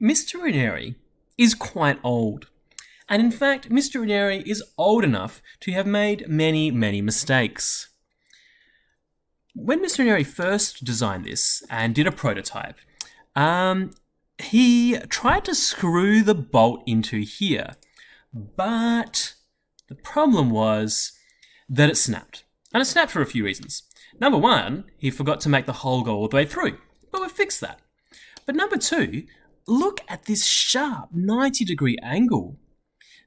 Mr. Ranieri is quite old. And in fact, Mr. Ranieri is old enough to have made many, many mistakes. When Mr. Ranieri first designed this and did a prototype, he tried to screw the bolt into here, but the problem was that it snapped. And it snapped for a few reasons. Number one, he forgot to make the hole go all the way through, but we've fixed that. But number two, look at this sharp 90-degree angle.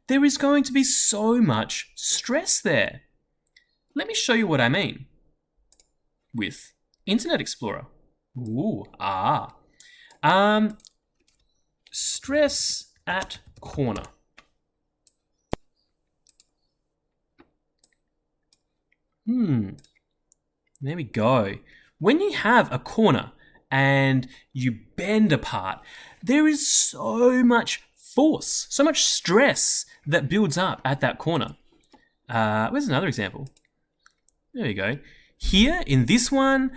There is going to be so much stress there. Let me show you what I mean with Internet Explorer. Stress at corner. There we go. When you have a corner and you bend a part, there is so much force, so much stress that builds up at that corner. Where's another example? There you go. Here in this one,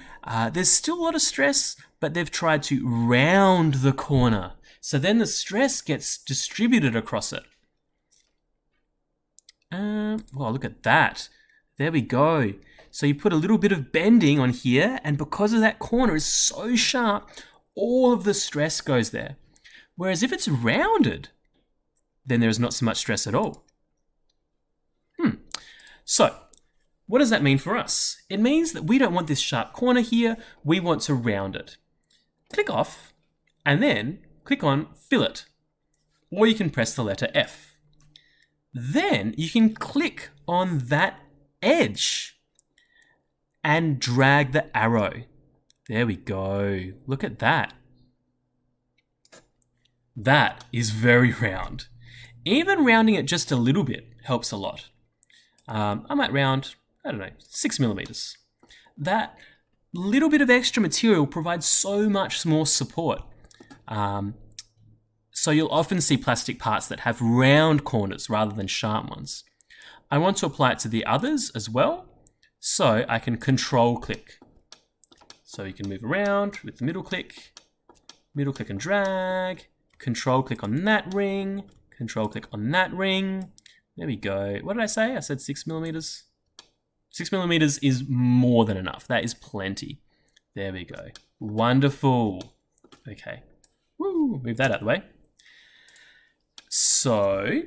there's still a lot of stress, but they've tried to round the corner. So then the stress gets distributed across it. Well, look at that. There we go. So you put a little bit of bending on here, and because of that corner is so sharp, all of the stress goes there. Whereas if it's rounded, then there is not so much stress at all. So, what does that mean for us? It means that we don't want this sharp corner here, we want to round it. Click off, and then click on Fillet, or you can press the letter F. Then you can click on that edge and drag the arrow. There we go. Look at that. That is very round. Even rounding it just a little bit helps a lot. I might round, 6 millimeters. That little bit of extra material provides so much more support. So you'll often see plastic parts that have round corners rather than sharp ones. I want to apply it to the others as well, so I can control click. So you can move around with the middle click and drag, control click on that ring, control click on that ring. There we go. What did I say? I said 6 millimeters. 6 millimeters is more than enough. That is plenty. There we go. Wonderful. Okay. Woo, move that out of the way. So